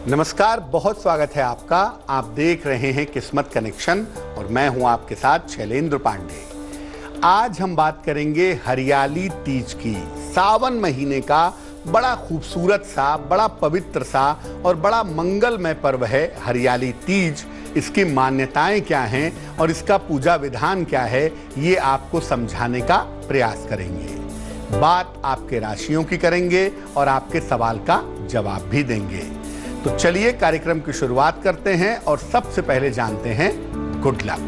नमस्कार, बहुत स्वागत है आपका। आप देख रहे हैं किस्मत कनेक्शन और मैं हूं आपके साथ शैलेंद्र पांडे। आज हम बात करेंगे हरियाली तीज की। सावन महीने का बड़ा खूबसूरत सा, बड़ा पवित्र सा और बड़ा मंगलमय पर्व है हरियाली तीज। इसकी मान्यताएं क्या हैं और इसका पूजा विधान क्या है, ये आपको समझाने का प्रयास करेंगे। बात आपके राशियों की करेंगे और आपके सवाल का जवाब भी देंगे। तो चलिए कार्यक्रम की शुरुआत करते हैं और सबसे पहले जानते हैं गुड लक।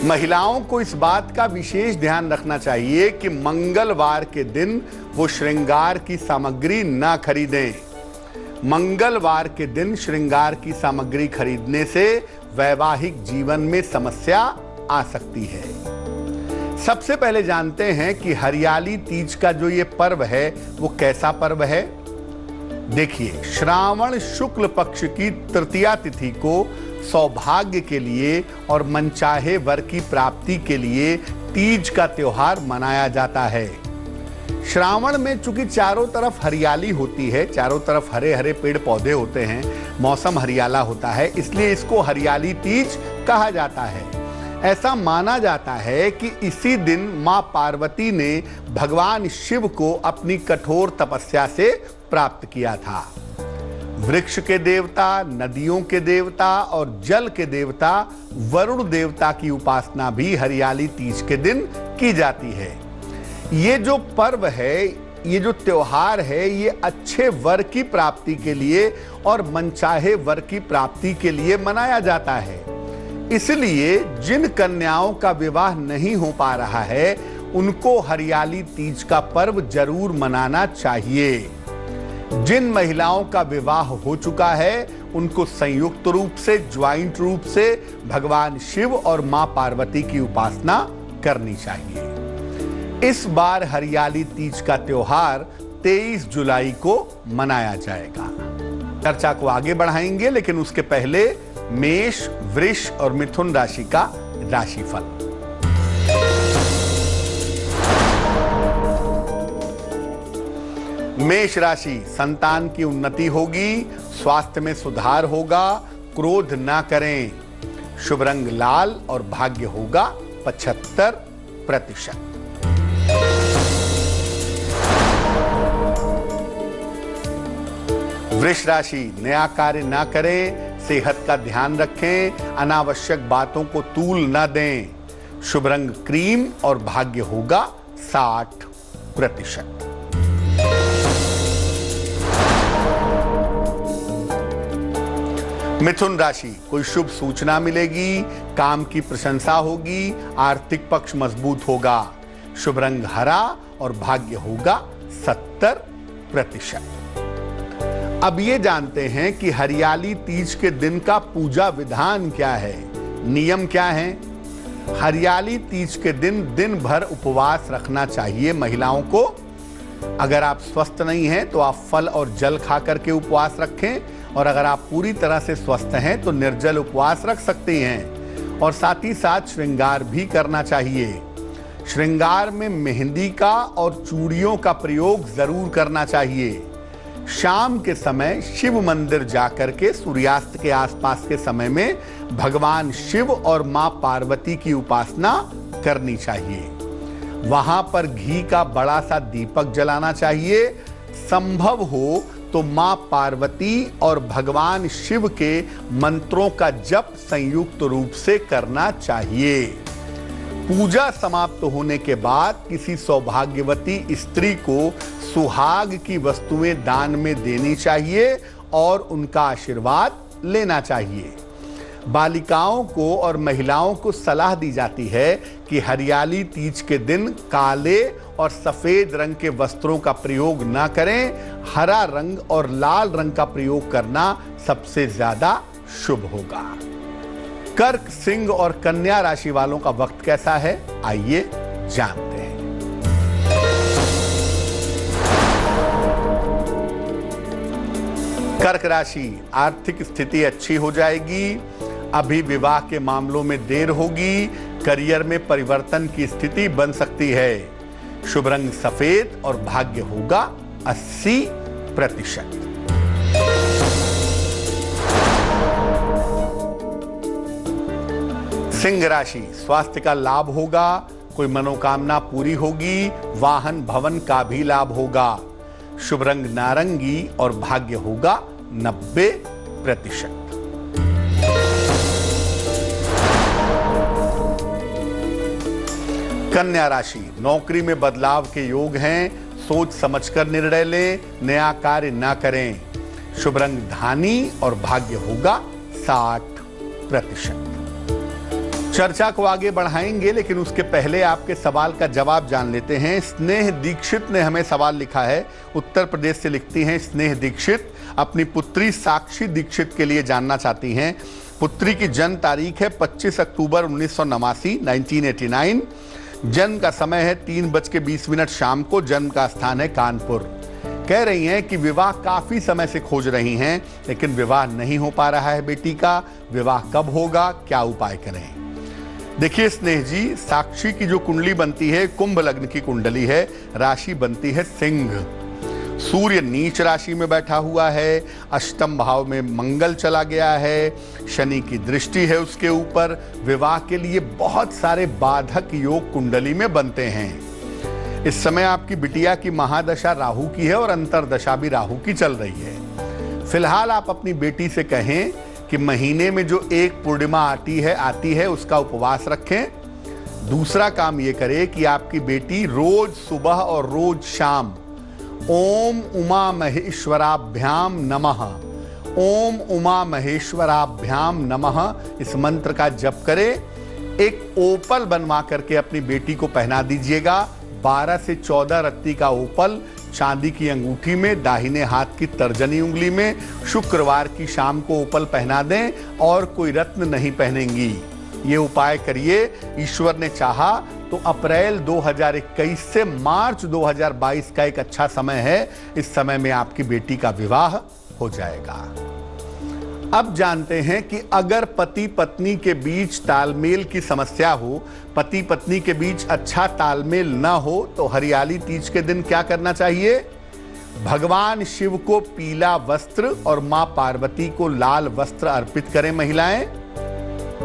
महिलाओं को इस बात का विशेष ध्यान रखना चाहिए कि मंगलवार के दिन वो श्रृंगार की सामग्री ना खरीदें। मंगलवार के दिन श्रृंगार की सामग्री खरीदने से वैवाहिक जीवन में समस्या आ सकती है। सबसे पहले जानते हैं कि हरियाली तीज का जो ये पर्व है वो कैसा पर्व है। देखिए, श्रावण शुक्ल पक्ष की तृतीया तिथि को सौभाग्य के लिए और मनचाहे वर की प्राप्ति के लिए तीज का त्योहार मनाया जाता है। श्रावण में चूंकि चारों तरफ हरियाली होती है, चारों तरफ हरे हरे पेड़ पौधे होते हैं, मौसम हरियाला होता है, इसलिए इसको हरियाली तीज कहा जाता है। ऐसा माना जाता है कि इसी दिन मां पार्वती ने भगवान शिव को अपनी कठोर तपस्या से प्राप्त किया था। वृक्ष के देवता, नदियों के देवता और जल के देवता वरुण देवता की उपासना भी हरियाली तीज के दिन की जाती है। ये जो पर्व है, ये जो त्योहार है, ये अच्छे वर की प्राप्ति के लिए और मनचाहे वर की प्राप्ति के लिए मनाया जाता है। इसलिए जिन कन्याओं का विवाह नहीं हो पा रहा है, उनको हरियाली तीज का पर्व जरूर मनाना चाहिए। जिन महिलाओं का विवाह हो चुका है, उनको संयुक्त रूप से, ज्वाइंट रूप से भगवान शिव और मां पार्वती की उपासना करनी चाहिए। इस बार हरियाली तीज का त्योहार 23 जुलाई को मनाया जाएगा। चर्चा को आगे बढ़ाएंगे, लेकिन उसके पहले मेष, वृष और मिथुन राशि का राशिफल। मेष राशि, संतान की उन्नति होगी, स्वास्थ्य में सुधार होगा, क्रोध ना करें। शुभ रंग लाल और भाग्य होगा 75%। वृष राशि, नया कार्य ना करें, सेहत का ध्यान रखें, अनावश्यक बातों को तूल न दें। शुभ रंग क्रीम और भाग्य होगा 60%। मिथुन राशि, कोई शुभ सूचना मिलेगी, काम की प्रशंसा होगी, आर्थिक पक्ष मजबूत होगा। शुभ रंग हरा और भाग्य होगा 70%। अब ये जानते हैं कि हरियाली तीज के दिन का पूजा विधान क्या है, नियम क्या है। हरियाली तीज के दिन दिन भर उपवास रखना चाहिए महिलाओं को। अगर आप स्वस्थ नहीं हैं तो आप फल और जल खा करके उपवास रखें, और अगर आप पूरी तरह से स्वस्थ हैं तो निर्जल उपवास रख सकते हैं। और साथ ही साथ श्रृंगार भी करना चाहिए। श्रृंगार में मेहंदी का और चूड़ियों का प्रयोग जरूर करना चाहिए। शाम के समय शिव मंदिर जाकर के सूर्यास्त के आसपास के समय में भगवान शिव और मां पार्वती की उपासना करनी चाहिए। वहां पर घी का बड़ा सा दीपक जलाना चाहिए। संभव हो तो मां पार्वती और भगवान शिव के मंत्रों का जप संयुक्त रूप से करना चाहिए। पूजा समाप्त होने के बाद किसी सौभाग्यवती स्त्री को सुहाग की वस्तुएं दान में देनी चाहिए और उनका आशीर्वाद लेना चाहिए। बालिकाओं को और महिलाओं को सलाह दी जाती है कि हरियाली तीज के दिन काले और सफेद रंग के वस्त्रों का प्रयोग ना करें। हरा रंग और लाल रंग का प्रयोग करना सबसे ज्यादा शुभ होगा। कर्क, सिंह और कन्या राशि वालों का वक्त कैसा है, आइए जानते हैं। कर्क राशि, आर्थिक स्थिति अच्छी हो जाएगी। अभी विवाह के मामलों में देर होगी। करियर में परिवर्तन की स्थिति बन सकती है। शुभ रंग सफेद और भाग्य होगा 80%। सिंह राशि, स्वास्थ्य का लाभ होगा, कोई मनोकामना पूरी होगी, वाहन भवन का भी लाभ होगा। शुभ रंग नारंगी और भाग्य होगा 90%। कन्या राशि, नौकरी में बदलाव के योग हैं, सोच समझकर निर्णय लें, नया कार्य ना करें। शुभ रंग धानी और भाग्य होगा 60%। चर्चा को आगे बढ़ाएंगे, लेकिन उसके पहले आपके सवाल का जवाब जान लेते हैं। स्नेह दीक्षित ने हमें सवाल लिखा है, उत्तर प्रदेश से लिखती हैं स्नेह दीक्षित, अपनी पुत्री साक्षी दीक्षित के लिए जानना चाहती हैं। पुत्री की जन्म तारीख है 25 अक्टूबर 1989, जन्म का समय है 3:20 शाम को, जन्म का स्थान है कानपुर। कह रही हैं कि विवाह काफी समय से खोज रही हैं, लेकिन विवाह नहीं हो पा रहा है बेटी का। विवाह कब होगा, क्या उपाय करें? देखिए स्नेह जी, साक्षी की जो कुंडली बनती है कुंभ लग्न की कुंडली है, राशि बनती है सिंह। सूर्य नीच राशि में बैठा हुआ है, अष्टम भाव में मंगल चला गया है, शनि की दृष्टि है उसके ऊपर। विवाह के लिए बहुत सारे बाधक योग कुंडली में बनते हैं। इस समय आपकी बिटिया की महादशा राहु की है और अंतरदशा भी राहु की चल रही है। फिलहाल आप अपनी बेटी से कहें कि महीने में जो एक पूर्णिमा आती है उसका उपवास रखें। दूसरा काम ये करे कि आपकी बेटी रोज सुबह और रोज शाम ओम उमा महेश्वराभ्याम नमः, ओम उमा महेश्वराभ्याम नमः इस मंत्र का जप करे। एक ओपल बनवा करके अपनी बेटी को पहना दीजिएगा। 12 से 14 रत्ती का ओपल चांदी की अंगूठी में, दाहिने हाथ की तर्जनी उंगली में। शुक्रवार की शाम को ओपल पहना दें और कोई रत्न नहीं पहनेंगी। ये उपाय करिए। ईश्वर ने चाहा तो अप्रैल 2021 से मार्च 2022 का एक अच्छा समय है। इस समय में आपकी बेटी का विवाह हो जाएगा। अब जानते हैं कि अगर पति पत्नी के बीच तालमेल की समस्या हो, पति पत्नी के बीच अच्छा तालमेल ना हो, तो हरियाली तीज के दिन क्या करना चाहिए? भगवान शिव को पीला वस्त्र और मां पार्वती को लाल वस्त्र अर्पित करें महिलाएं।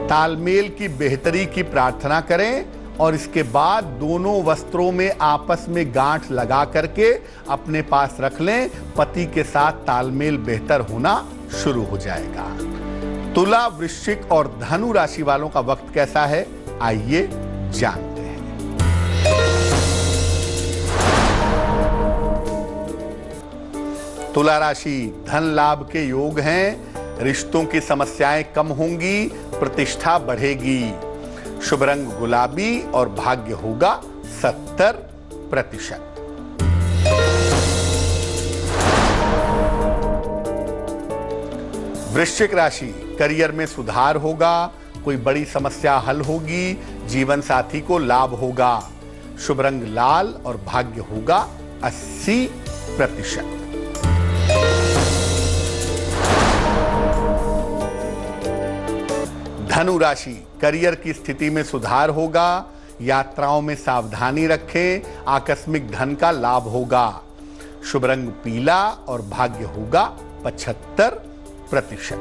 तालमेल की बेहतरी की प्रार्थना करें और इसके बाद दोनों वस्त्रों में आपस में गांठ लगा करके अपने पास रख लें। पति के साथ तालमेल बेहतर होना शुरू हो जाएगा। तुला, वृश्चिक और धनु राशि वालों का वक्त कैसा है, आइए जानते हैं। तुला राशि, धन लाभ के योग हैं, रिश्तों की समस्याएं कम होंगी, प्रतिष्ठा बढ़ेगी। शुभ रंग गुलाबी और भाग्य होगा 70%। वृश्चिक राशि, करियर में सुधार होगा, कोई बड़ी समस्या हल होगी, जीवन साथी को लाभ होगा। शुभ रंग लाल और भाग्य होगा 80%। धनु राशि, करियर की स्थिति में सुधार होगा, यात्राओं में सावधानी रखें, आकस्मिक धन का लाभ होगा। शुभ रंग पीला और भाग्य होगा 75%।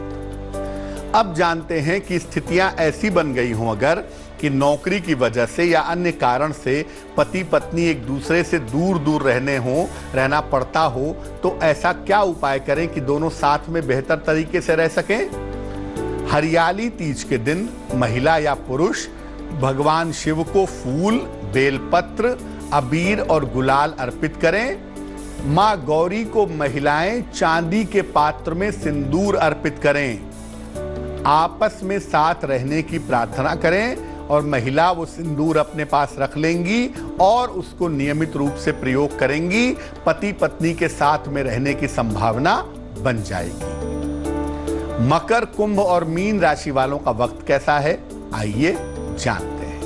अब जानते हैं कि स्थितियां ऐसी बन गई हों अगर कि नौकरी की वजह से या अन्य कारण से पति पत्नी एक दूसरे से दूर दूर रहना पड़ता हो, तो ऐसा क्या उपाय करें कि दोनों साथ में बेहतर तरीके से रह सकें? हरियाली तीज के दिन महिला या पुरुष भगवान शिव को फूल, बेलपत्र, अबीर और गुलाल अर्पित करें। मां गौरी को महिलाएं चांदी के पात्र में सिंदूर अर्पित करें। आपस में साथ रहने की प्रार्थना करें और महिला वो सिंदूर अपने पास रख लेंगी और उसको नियमित रूप से प्रयोग करेंगी। पति पत्नी के साथ में रहने की संभावना बन जाएगी। मकर, कुंभ और मीन राशि वालों का वक्त कैसा है, आइए जानते हैं।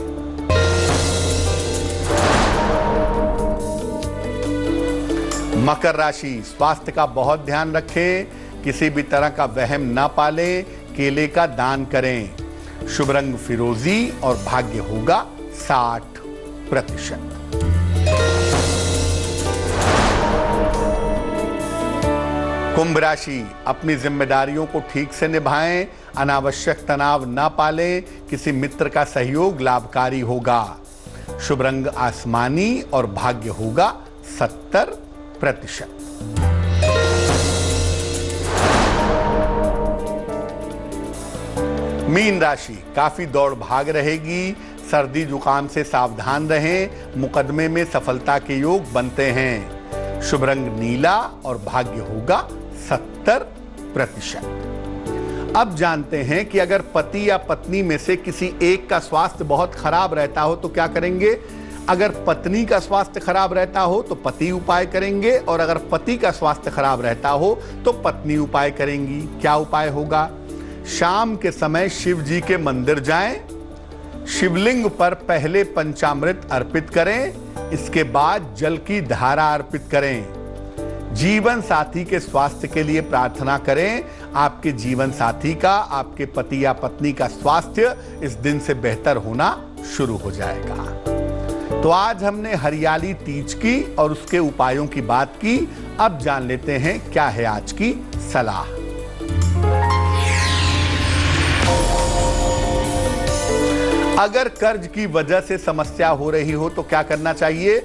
मकर राशि, स्वास्थ्य का बहुत ध्यान रखें, किसी भी तरह का वहम ना पालें, केले का दान करें। शुभ रंग फिरोजी और भाग्य होगा 60%। कुंभ राशि, अपनी जिम्मेदारियों को ठीक से निभाएं, अनावश्यक तनाव न पालें, किसी मित्र का सहयोग लाभकारी होगा। शुभ रंग आसमानी और भाग्य होगा 70%। मीन राशि, काफी दौड़ भाग रहेगी, सर्दी जुकाम से सावधान रहें, मुकदमे में सफलता के योग बनते हैं। शुभ रंग नीला और भाग्य होगा 70%। अब जानते हैं कि अगर पति या पत्नी में से किसी एक का स्वास्थ्य बहुत खराब रहता हो तो क्या करेंगे। अगर पत्नी का स्वास्थ्य खराब रहता हो तो पति उपाय करेंगे, और अगर पति का स्वास्थ्य खराब रहता हो तो पत्नी उपाय करेंगी। क्या उपाय होगा। शाम के समय शिव जी के मंदिर जाएं, शिवलिंग पर पहले पंचामृत अर्पित करें, इसके बाद जल की धारा अर्पित करें। जीवन साथी के स्वास्थ्य के लिए प्रार्थना करें। आपके जीवन साथी का, आपके पति या पत्नी का स्वास्थ्य इस दिन से बेहतर होना शुरू हो जाएगा। तो आज हमने हरियाली तीज की और उसके उपायों की बात की। अब जान लेते हैं क्या है आज की सलाह। अगर कर्ज की वजह से समस्या हो रही हो तो क्या करना चाहिए।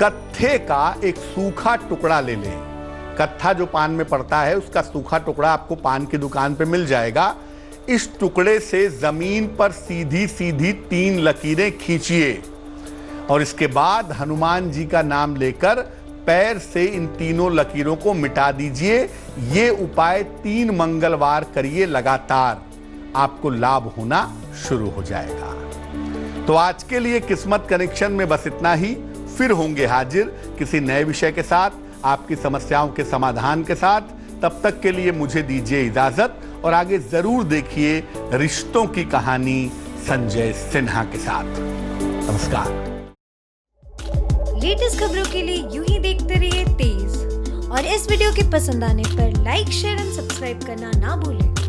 कत्थे का एक सूखा टुकड़ा ले लें। कत्था जो पान में पड़ता है उसका सूखा टुकड़ा आपको पान की दुकान पे मिल जाएगा। इस टुकड़े से जमीन पर सीधी सीधी 3 लकीरें खींचिए और इसके बाद हनुमान जी का नाम लेकर पैर से इन तीनों लकीरों को मिटा दीजिए। ये उपाय 3 मंगलवार करिए लगातार, आपको लाभ होना शुरू हो जाएगा। तो आज के लिए किस्मत कनेक्शन में बस इतना ही। फिर होंगे हाजिर किसी नए विषय के साथ, आपकी समस्याओं के समाधान के साथ। तब तक के लिए मुझे दीजिए इजाजत और आगे जरूर देखिए रिश्तों की कहानी संजय सिन्हा के साथ। नमस्कार। लेटेस्ट खबरों के लिए यूं ही देखते रहिए तेज, और इस वीडियो के पसंद आने पर लाइक, शेयर एंड सब्सक्राइब करना ना भूलें।